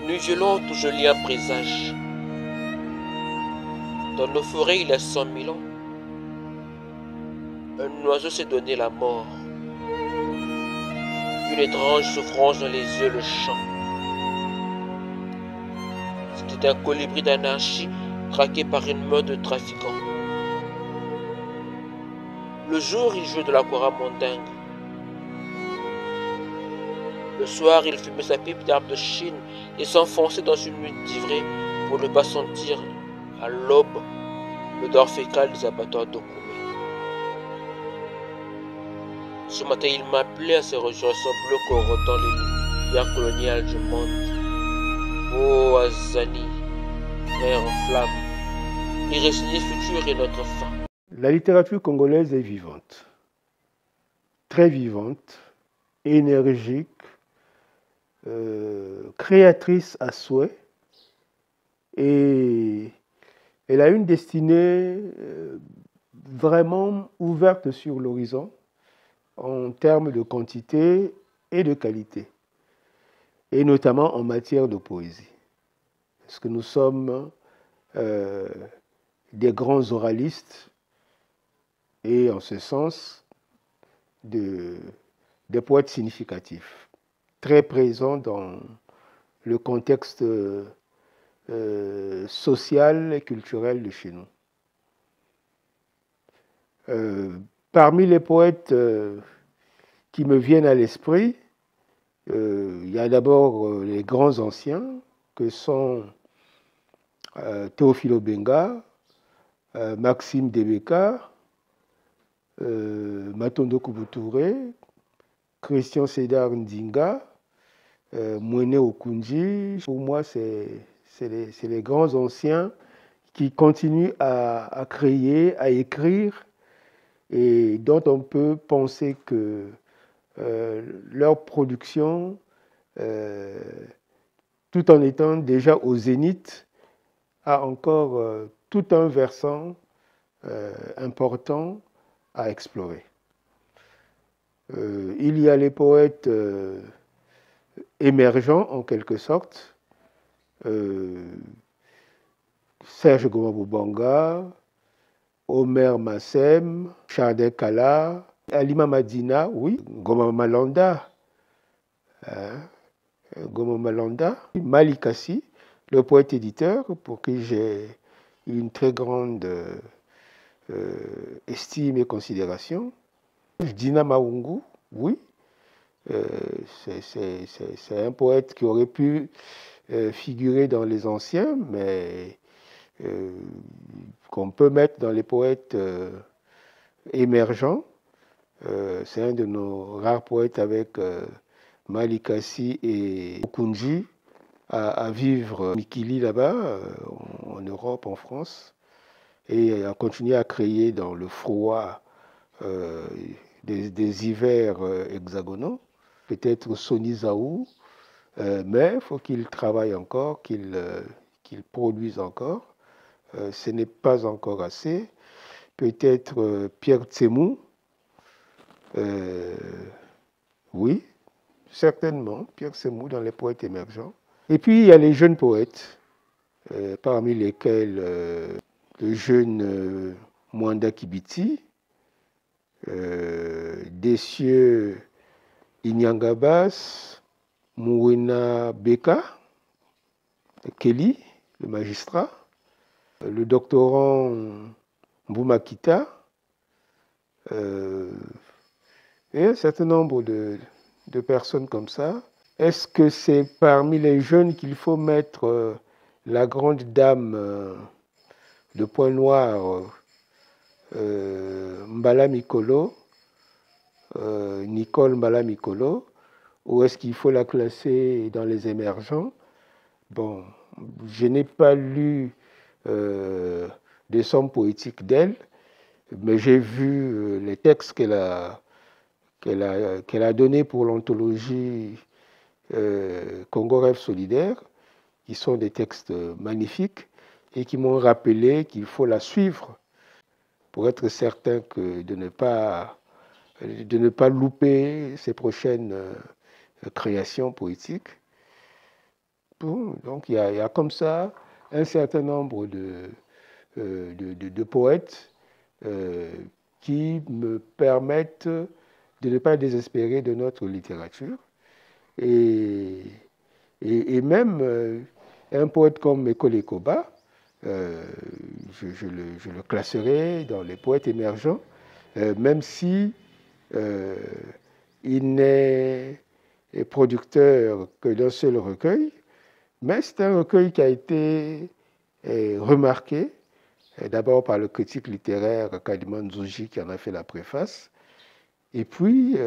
nuit violente où je lis un présage. Dans nos forêts, il y a 100 000 ans, un oiseau s'est donné la mort. Une étrange souffrance dans les yeux le chant. C'était un colibri d'anarchie traqué par une meute de trafiquants. Le jour, il jouait de l'aquaramandingue. Le soir, il fumait sa pipe d'herbe de Chine et s'enfonçait dans une nuit d'ivrée pour ne pas sentir, à l'aube, l'odeur fécale des abattoirs d'Okoumé. Ce matin, il m'appelait à ses réjouissances bleus corrodant les lumières coloniales du monde. Oh Azani, frère en flamme, irrésigné futur est notre fin. La littérature congolaise est vivante, très vivante, énergique, créatrice à souhait, et elle a une destinée vraiment ouverte sur l'horizon en termes de quantité et de qualité, et notamment en matière de poésie. Parce que nous sommes des grands oralistes et en ce sens des poètes significatifs, très présents dans le contexte social et culturel de chez nous. Parmi les poètes qui me viennent à l'esprit, il y a d'abord les grands anciens que sont Théophile Obenga, Maxime Debeka, Matondo Kubutouré, Christian Sédar Ndinga, Mwene Okunji. Pour moi, c'est les grands anciens qui continuent à créer, à écrire, et dont on peut penser que leur production, tout en étant déjà au zénith, a encore tout un versant important à explorer. Il y a les poètes émergents en quelque sorte, Serge Goma Bobanga, Omer Massem, Chardin Kala, Alima Madina, oui, Goma Malanda, Malikassi, le poète éditeur, pour qui j'ai une très grande estime et considération. Dina Maungu, oui, c'est un poète qui aurait pu figurer dans les anciens, mais qu'on peut mettre dans les poètes émergents. C'est un de nos rares poètes avec Malikassi et Okunji à vivre Mikili là-bas, en Europe, en France, et à continuer à créer dans le froid des hivers hexagonaux. Peut-être Soni Zaou, mais il faut qu'il travaille encore, qu'il produise encore. Ce n'est pas encore assez. Peut-être Pierre Tsemou, oui, certainement, Pierre Tsemou dans les poètes émergents. Et puis il y a les jeunes poètes, parmi lesquels le jeune Mwanda Kibiti, Dessieux Inyangabas, Mouena Beka, Kelly, le magistrat, le doctorant Mboumakita, et un certain nombre de personnes comme ça. Est-ce que c'est parmi les jeunes qu'il faut mettre la grande dame de Point Noir, Mbala Mikolo, Nicole Mbala Mikolo, ou est-ce qu'il faut la classer dans les émergents? Bon, je n'ai pas lu des sommes poétiques d'elle, mais j'ai vu les textes qu'elle a donnés pour l'anthologie Congo Rêve Solidaire, qui sont des textes magnifiques et qui m'ont rappelé qu'il faut la suivre pour être certain de ne pas louper ses prochaines créations poétiques. Bon, donc il y a comme ça un certain nombre de poètes qui me permettent de ne pas désespérer de notre littérature. Et, et même un poète comme Ekole Koba, je le classerai dans les poètes émergents, même si il n'est producteur que d'un seul recueil, mais c'est un recueil qui a été remarqué, d'abord par le critique littéraire Kaliman Zouji qui en a fait la préface, et puis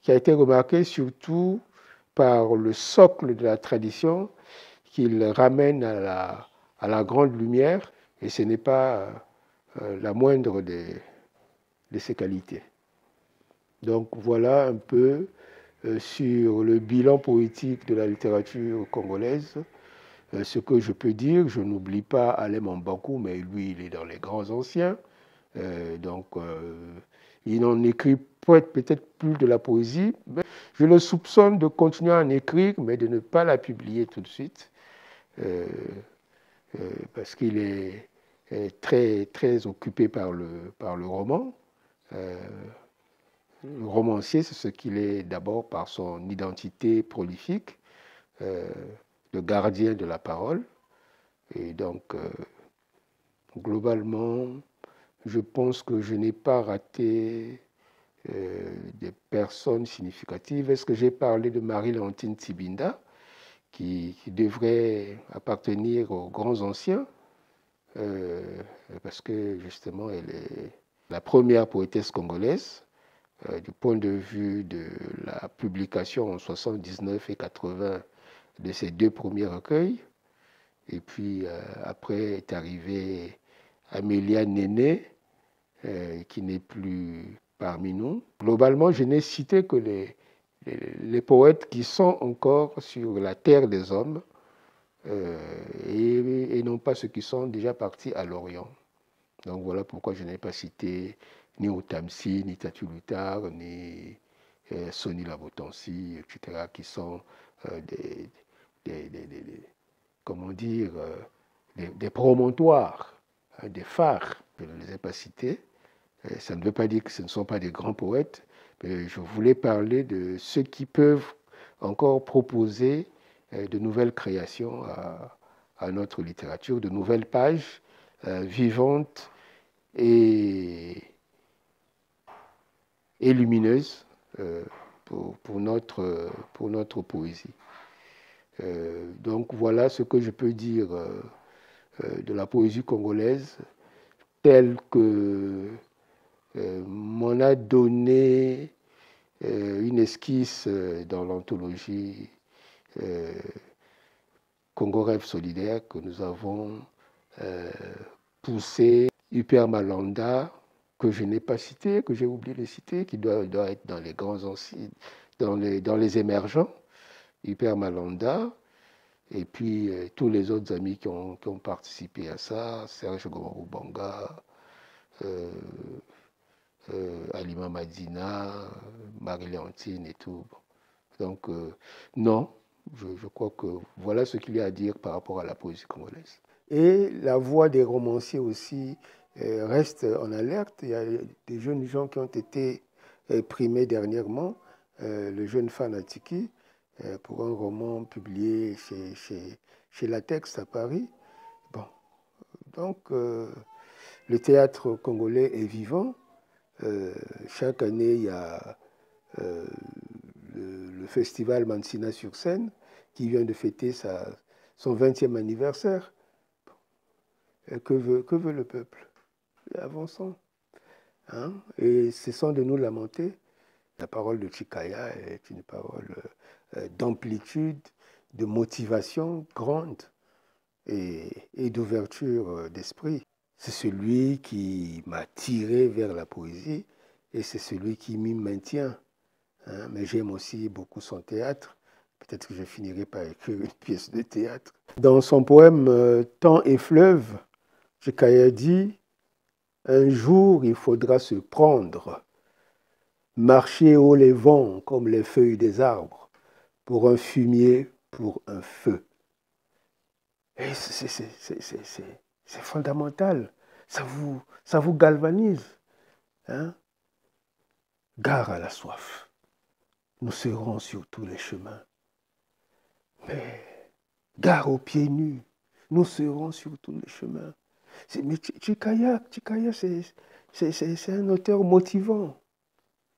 qui a été remarqué surtout par le socle de la tradition qu'il ramène à la grande lumière, et ce n'est pas la moindre de ses qualités. Donc voilà un peu sur le bilan poétique de la littérature congolaise. Ce que je peux dire, je n'oublie pas Alain Mambakou, mais lui, il est dans les grands anciens. Il n'en écrit peut-être plus de la poésie. Mais je le soupçonne de continuer à en écrire, mais de ne pas la publier tout de suite, parce qu'il est très, très occupé par le roman. Le romancier, c'est ce qu'il est d'abord par son identité prolifique, le gardien de la parole. Et donc, globalement, je pense que je n'ai pas raté des personnes significatives. Est-ce que j'ai parlé de Marie-Léontine Tibinda, qui devrait appartenir aux grands anciens, parce que justement, elle est la première poétesse congolaise, du point de vue de la publication en 79 et 80 de ses deux premiers recueils. Et puis après est arrivée Amélia Néné, qui n'est plus parmi nous. Globalement, je n'ai cité que les poètes qui sont encore sur la terre des hommes, et non pas ceux qui sont déjà partis à l'Orient. Donc voilà pourquoi je n'ai pas cité ni Otamsi, ni Tatu Lutar, ni Sonny Labotansi, etc., qui sont comment dire, des promontoires, des phares. Je ne les ai pas cités. Ça ne veut pas dire que ce ne sont pas des grands poètes, mais je voulais parler de ceux qui peuvent encore proposer de nouvelles créations à notre littérature, de nouvelles pages vivantes et lumineuses pour notre poésie. Donc voilà ce que je peux dire de la poésie congolaise telle que m'en a donné une esquisse dans l'anthologie Congo Rêve Solidaire que nous avons poussé. Hyper Malanda, que je n'ai pas cité, que j'ai oublié de citer, qui doit être dans les grands anciens, dans les émergents. Hyper Malanda, et puis tous les autres amis qui ont participé à ça, Serge Gomorubanga, Alima Madina, Marie-Léontine et tout. Donc, non, je crois que voilà ce qu'il y a à dire par rapport à la poésie congolaise. Et la voix des romanciers aussi reste en alerte. Il y a des jeunes gens qui ont été primés dernièrement, le jeune Fanatiki, pour un roman publié chez Latex à Paris. Bon, donc le théâtre congolais est vivant. Chaque année, il y a le festival Mansina sur scène qui vient de fêter son 20e anniversaire. Que veut le peuple? Avançons. Hein? Et cessons de nous lamenter. La parole de Chikaya est une parole d'amplitude, de motivation grande et d'ouverture d'esprit. C'est celui qui m'a tiré vers la poésie et c'est celui qui m'y maintient. Hein? Mais j'aime aussi beaucoup son théâtre. Peut-être que je finirai par écrire une pièce de théâtre. Dans son poème Temps et fleuve, Chikaya dit « Un jour, il faudra se prendre, marcher haut les vents comme les feuilles des arbres, pour un fumier pour un feu. Et c'est fondamental. Ça vous galvanise. Hein? Gare à la soif. Nous serons sur tous les chemins. Mais gare aux pieds nus. Nous serons sur tous les chemins. Mais Chikaya, c'est un auteur motivant.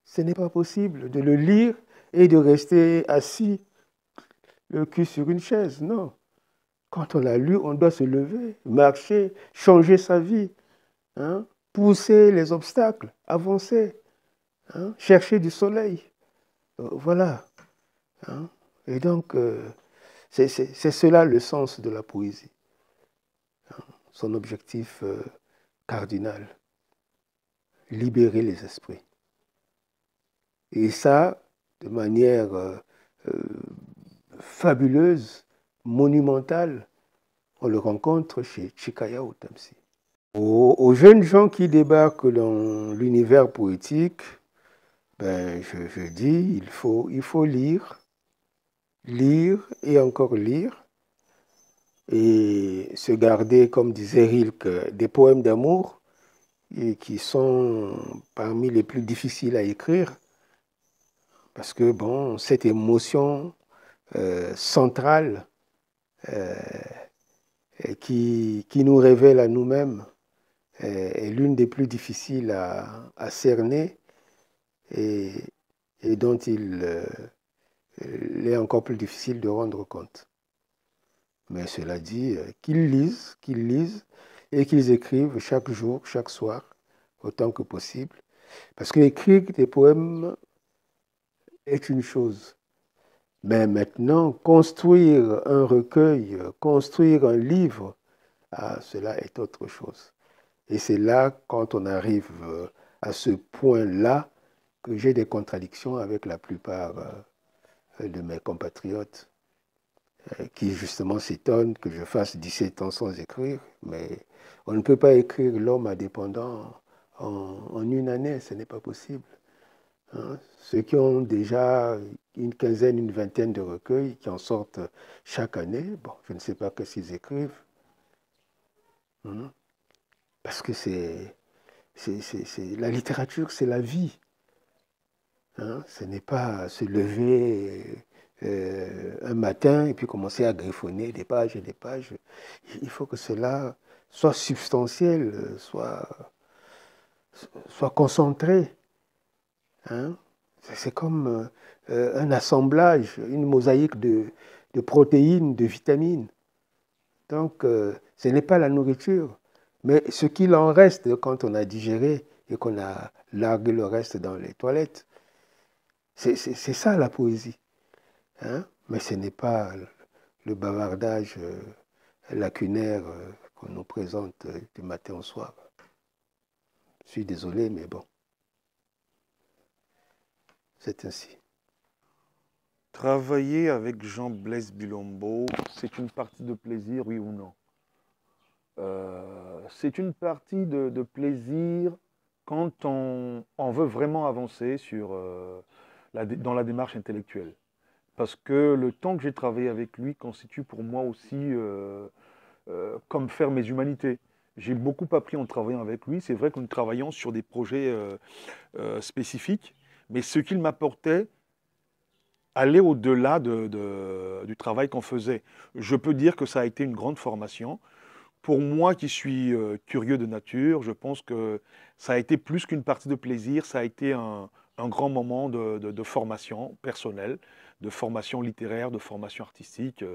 Ce n'est pas possible de le lire et de rester assis, le cul sur une chaise. Non. Quand on l'a lu, on doit se lever, marcher, changer sa vie, hein, pousser les obstacles, avancer, hein, chercher du soleil. Voilà. Hein. Et donc, c'est cela le sens de la poésie. Hein. Son objectif cardinal, libérer les esprits. Et ça, de manière fabuleuse, monumentale, on le rencontre chez Chikaya Utamsi. Aux jeunes gens qui débarquent dans l'univers poétique, ben, je dis, il faut lire et encore lire, et se garder, comme disait Rilke, des poèmes d'amour qui sont parmi les plus difficiles à écrire, parce que bon, cette émotion centrale qui nous révèle à nous-mêmes est l'une des plus difficiles à cerner et dont il est encore plus difficile de rendre compte. Mais cela dit, qu'ils lisent et qu'ils écrivent chaque jour, chaque soir, autant que possible. Parce qu'écrire des poèmes est une chose. Mais maintenant, construire un recueil, construire un livre, cela est autre chose. Et c'est là, quand on arrive à ce point-là, que j'ai des contradictions avec la plupart de mes compatriotes qui justement s'étonnent que je fasse 17 ans sans écrire. Mais on ne peut pas écrire l'homme indépendant en une année, ce n'est pas possible. Hein? Ceux qui ont déjà une quinzaine, une vingtaine de recueils qui en sortent chaque année, bon, je ne sais pas qu'est-ce qu'ils écrivent. Hein? Parce que la littérature, c'est la vie. Hein? Ce n'est pas se lever un matin et puis commencer à griffonner des pages et des pages. Il faut que cela soit substantiel, soit concentré. Hein? C'est comme un assemblage, une mosaïque de protéines, de vitamines. Donc, ce n'est pas la nourriture, mais ce qu'il en reste quand on a digéré et qu'on a largué le reste dans les toilettes. C'est ça la poésie. Hein? Mais ce n'est pas le bavardage lacunaire qu'on nous présente du matin au soir. Je suis désolé, mais bon. C'est ainsi. Travailler avec Jean-Blaise Bilombo, c'est une partie de plaisir, oui ou non? C'est une partie de plaisir quand on veut vraiment avancer dans la démarche intellectuelle. Parce que le temps que j'ai travaillé avec lui constitue pour moi aussi comme faire mes humanités. J'ai beaucoup appris en travaillant avec lui. C'est vrai que nous travaillons sur des projets spécifiques, mais ce qu'il m'apportait allait au-delà du travail qu'on faisait. Je peux dire que ça a été une grande formation. Pour moi qui suis curieux de nature, je pense que ça a été plus qu'une partie de plaisir, ça a été un grand moment de formation personnelle, de formation littéraire, de formation artistique.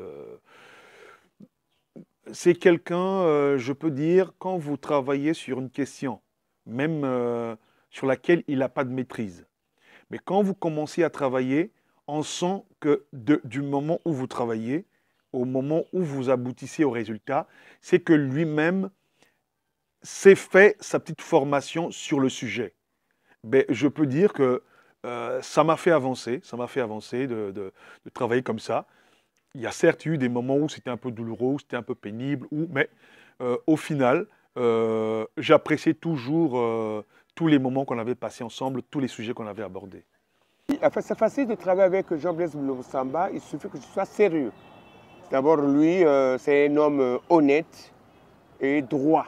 C'est quelqu'un, je peux dire, quand vous travaillez sur une question, même sur laquelle il n'a pas de maîtrise, mais quand vous commencez à travailler, on sent que du moment où vous travaillez, au moment où vous aboutissez au résultat, c'est que lui-même s'est fait sa petite formation sur le sujet. Ben, je peux dire que ça m'a fait avancer, de travailler comme ça. Il y a certes eu des moments où c'était un peu douloureux, où c'était un peu pénible, mais au final, j'appréciais toujours tous les moments qu'on avait passés ensemble, tous les sujets qu'on avait abordés. enfin, c'est facile de travailler avec Jean-Blaise Samba, il suffit que je sois sérieux. D'abord, lui, c'est un homme honnête et droit.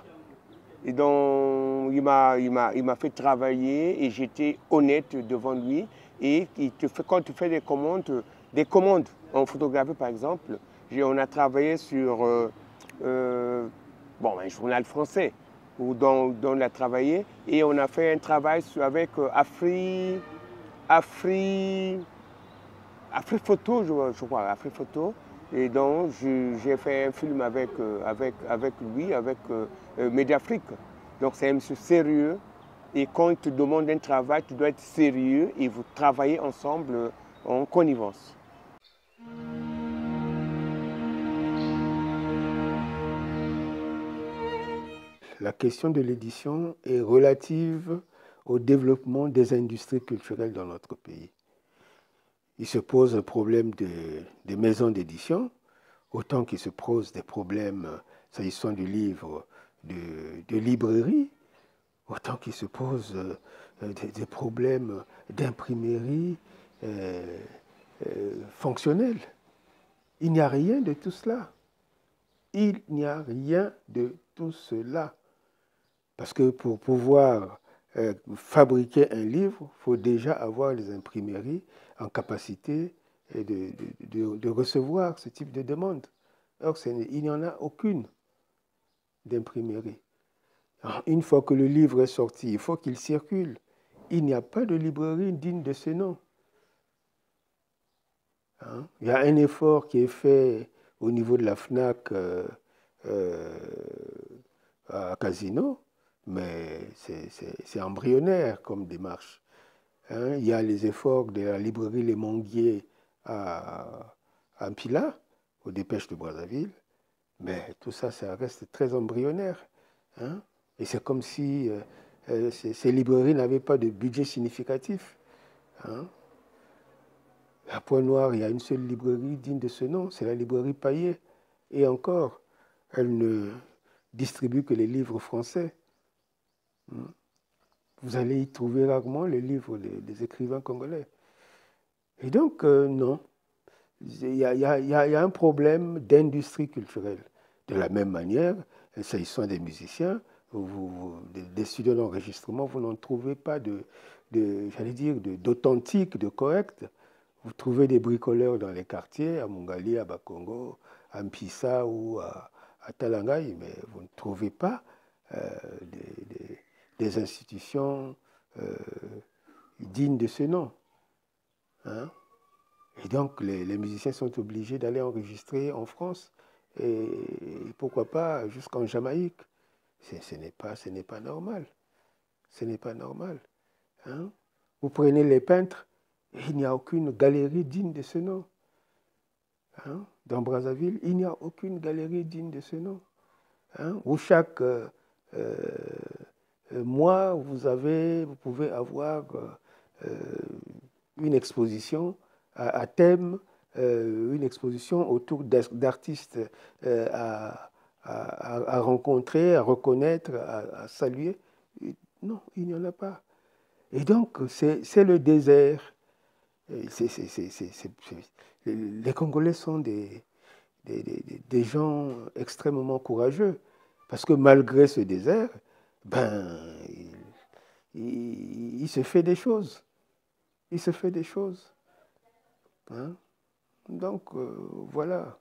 Et donc, il m'a fait travailler et j'étais honnête devant lui. Et quand tu fais des commandes en photographie par exemple, on a travaillé sur un journal français dont on a travaillé et on a fait un travail avec Afri Photo, je crois, Afri Photo. Et donc, j'ai fait un film avec lui, avec Mediafrique. Donc, c'est un monsieur sérieux. Et quand il te demande un travail, tu dois être sérieux et vous travaillez ensemble en connivence. La question de l'édition est relative au développement des industries culturelles dans notre pays. Il se pose un problème des maisons d'édition, autant qu'il se pose des problèmes, s'agissant du livre, de librairie, autant qu'il se pose des problèmes d'imprimerie fonctionnelle. Il n'y a rien de tout cela. Il n'y a rien de tout cela. Parce que pour pouvoir fabriquer un livre, il faut déjà avoir les imprimeries en capacité de recevoir ce type de demande. Or, il n'y en a aucune d'imprimerie. Une fois que le livre est sorti, il faut qu'il circule. Il n'y a pas de librairie digne de ce nom. Il y a un effort qui est fait au niveau de la FNAC à Casino, mais c'est embryonnaire comme démarche. Il y a les efforts de la librairie Les Manguiers à Mpila, aux Dépêches de Brazzaville, mais tout ça, ça reste très embryonnaire. Et c'est comme si ces librairies n'avaient pas de budget significatif. À Pointe-Noire, il y a une seule librairie digne de ce nom, c'est la librairie Paillet. Et encore, elle ne distribue que les livres français. Vous allez y trouver rarement les livres des écrivains congolais. Et donc, non, il y a un problème d'industrie culturelle. De la même manière, s'agissant des musiciens, des studios d'enregistrement, vous n'en trouvez pas d'authentique, de correct. Vous trouvez des bricoleurs dans les quartiers, à Mongali, à Bakongo, à Mpissa ou à Talangaï, mais vous ne trouvez pas des institutions dignes de ce nom. Et donc, les musiciens sont obligés d'aller enregistrer en France et pourquoi pas jusqu'en Jamaïque. Ce n'est pas normal. Ce n'est pas normal. Vous prenez les peintres, et il n'y a aucune galerie digne de ce nom. Dans Brazzaville, il n'y a aucune galerie digne de ce nom. Où chaque mois, vous pouvez avoir une exposition à thème, une exposition autour d'artistes à rencontrer, à reconnaître, à saluer. Non, il n'y en a pas. Et donc, c'est le désert. Les Congolais sont des gens extrêmement courageux, parce que malgré ce désert, il se fait des choses. Il se fait des choses. Donc, voilà.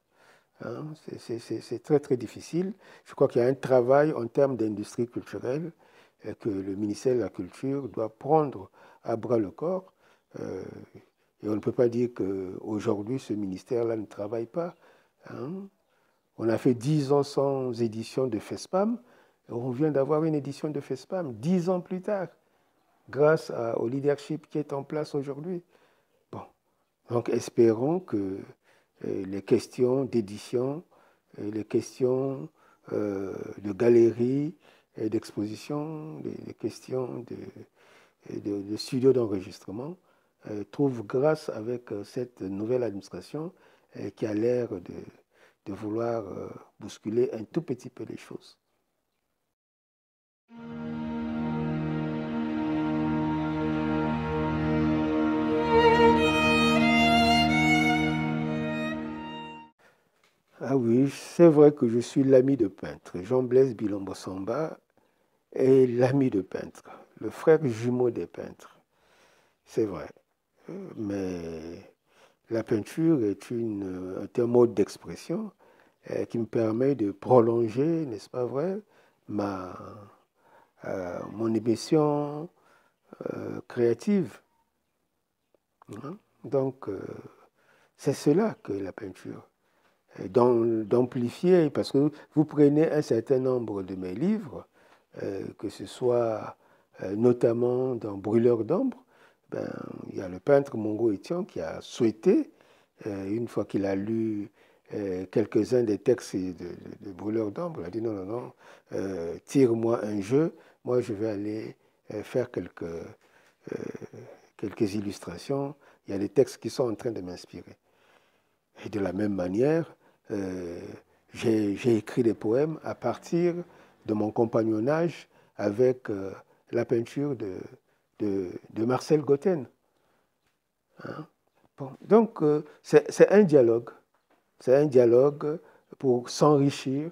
C'est très, très difficile. Je crois qu'il y a un travail en termes d'industrie culturelle que le ministère de la Culture doit prendre à bras le corps. Et on ne peut pas dire qu'aujourd'hui, ce ministère-là ne travaille pas. On a fait 10 ans sans édition de FESPAM. Et on vient d'avoir une édition de FESPAM 10 ans plus tard, grâce au leadership qui est en place aujourd'hui. Bon. Donc, espérons que les questions d'édition, les questions de galerie et d'exposition, les questions de studio d'enregistrement trouvent grâce avec cette nouvelle administration qui a l'air de vouloir bousculer un tout petit peu les choses. Ah oui, c'est vrai que je suis l'ami de peintre. Jean-Blaise Bilombo Samba est l'ami de peintre, le frère jumeau des peintres. C'est vrai. Mais la peinture est un mode d'expression qui me permet de prolonger, n'est-ce pas vrai, mon émission créative. Hein. Donc, c'est cela que la peinture. D'amplifier, parce que vous prenez un certain nombre de mes livres, que ce soit notamment dans Brûleur d'ombre, ben, il y a le peintre Mongo Etienne qui a souhaité, une fois qu'il a lu quelques-uns des textes de Brûleur d'ombre, il a dit non, non, non, tire-moi un jeu, moi je vais aller faire quelques illustrations, il y a des textes qui sont en train de m'inspirer. Et de la même manière, j'ai écrit des poèmes à partir de mon compagnonnage avec la peinture de Marcel Gotten. Hein? Bon, donc, c'est un dialogue. C'est un dialogue pour s'enrichir,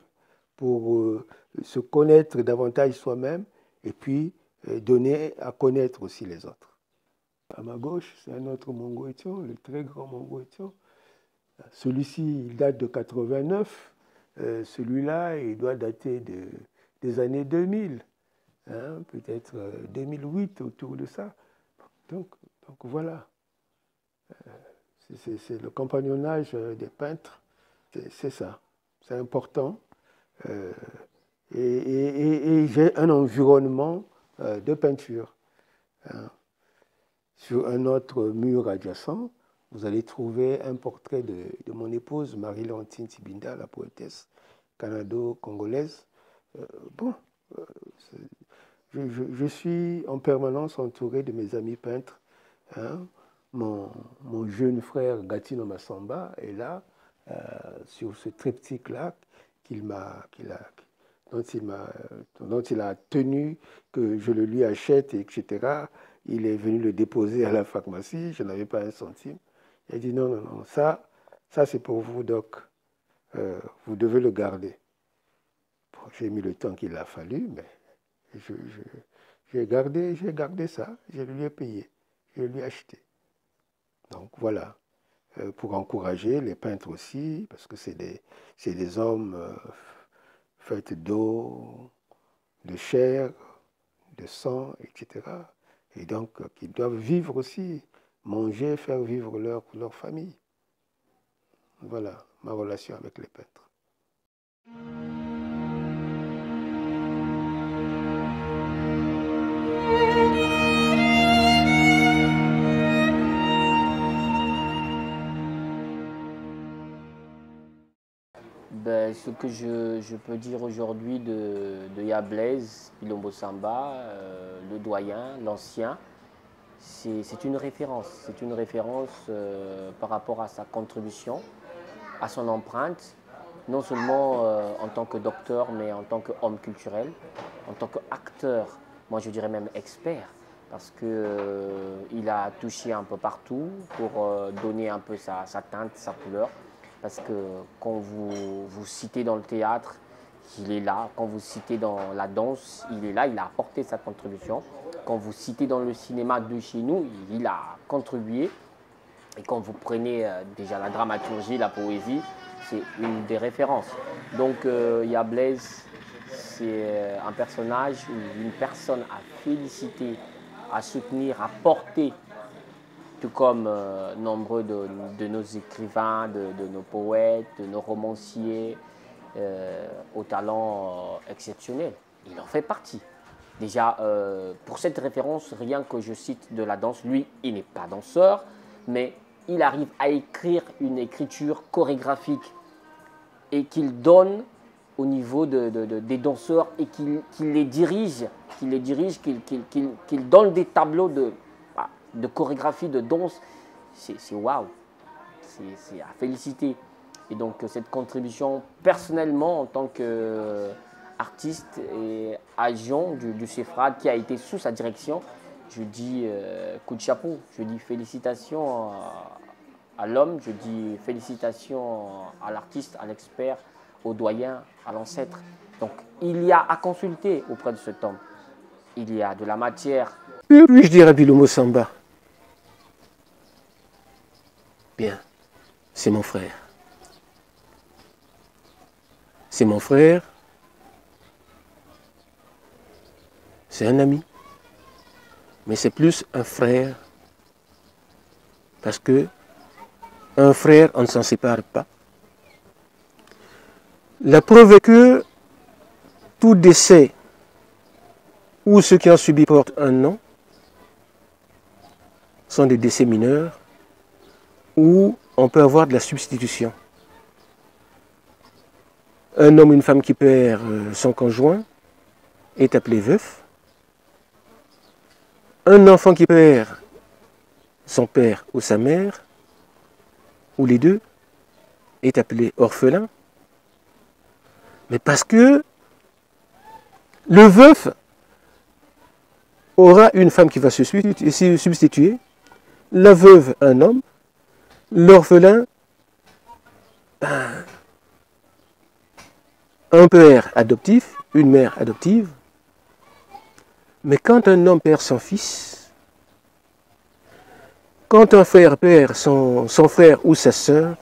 pour se connaître davantage soi-même et puis donner à connaître aussi les autres. À ma gauche, c'est un autre Mongo Etienne, le très grand Mongo Etienne. Celui-ci, il date de 89. Celui-là, il doit dater des années 2000, hein, peut-être 2008, autour de ça. Donc voilà. C'est le compagnonnage des peintres. C'est ça. C'est important. Et j'ai un environnement de peinture. Hein. Sur un autre mur adjacent, vous allez trouver un portrait de mon épouse, Marie-Léontine Tibinda, la poétesse canado-congolaise. Je suis en permanence entouré de mes amis peintres. Hein. Mon jeune frère Gatino Massamba est là, sur ce triptyque-là dont il a tenu que je le lui achète, etc. Il est venu le déposer à la pharmacie, je n'avais pas un centime. Il a dit non, non, non, ça c'est pour vous, Doc. Vous devez le garder. Bon, j'ai mis le temps qu'il a fallu, mais j'ai gardé ça, je lui ai payé, je lui ai acheté. Donc voilà, pour encourager les peintres aussi, parce que c'est des hommes faits d'eau, de chair, de sang, etc. Et donc, qui doivent vivre aussi, manger, faire vivre leur famille. Voilà ma relation avec les peintres. Ben, ce que je peux dire aujourd'hui de Yablez Bilombo Samba, le doyen, l'ancien, c'est une référence. C'est une référence par rapport à sa contribution, à son empreinte, non seulement en tant que docteur, mais en tant qu'homme culturel, en tant qu'acteur, moi je dirais même expert, parce qu'il a touché un peu partout pour donner un peu sa teinte, sa couleur. Parce que quand vous citez dans le théâtre, il est là. Quand vous citez dans la danse, il est là, il a apporté sa contribution. Quand vous citez dans le cinéma de chez nous, il a contribué. Et quand vous prenez déjà la dramaturgie, la poésie, c'est une des références. Donc Yablez, c'est un personnage, une personne à féliciter, à soutenir, à porter. Tout comme nombreux de nos écrivains, de nos poètes, de nos romanciers, au talent exceptionnel. Il en fait partie. Déjà, pour cette référence, rien que je cite de la danse, lui, il n'est pas danseur, mais il arrive à écrire une écriture chorégraphique et qu'il donne au niveau des danseurs et qu'il les dirige, qu'il donne des tableaux de chorégraphie, de danse, c'est waouh, c'est à féliciter. Et donc cette contribution, personnellement, en tant qu'artiste et agent du CEFRAD qui a été sous sa direction, je dis coup de chapeau, je dis félicitations à l'homme, je dis félicitations à l'artiste, à l'expert, au doyen, à l'ancêtre. Donc il y a à consulter auprès de cet homme. Il y a de la matière. Oui, je dirais Bilomo Samba. Bien, c'est mon frère. C'est mon frère. C'est un ami. Mais c'est plus un frère. Parce que un frère, on ne s'en sépare pas. La preuve est que tout décès ou ceux qui ont subi portent un nom sont des décès mineurs où on peut avoir de la substitution. Un homme ou une femme qui perd son conjoint est appelé veuf. Un enfant qui perd son père ou sa mère, ou les deux, est appelé orphelin. Mais parce que le veuf aura une femme qui va se substituer, la veuve un homme, l'orphelin un père adoptif, une mère adoptive. Mais quand un homme perd son fils, quand un frère perd son frère ou sa sœur,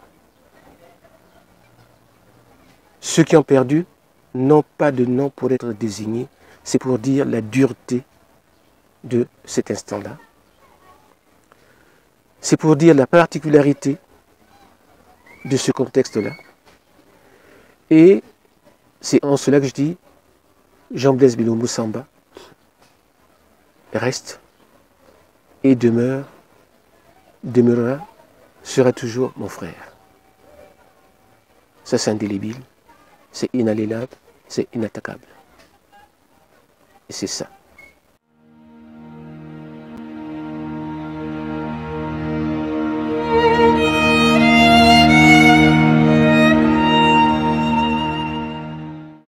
ceux qui ont perdu n'ont pas de nom pour être désignés. C'est pour dire la dureté de cet instant-là. C'est pour dire la particularité de ce contexte-là. Et c'est en cela que je dis, Jean-Blaise Bilomo Samba reste et demeurera, sera toujours mon frère. Ça c'est indélébile, c'est inaliénable, c'est inattaquable. Et c'est ça.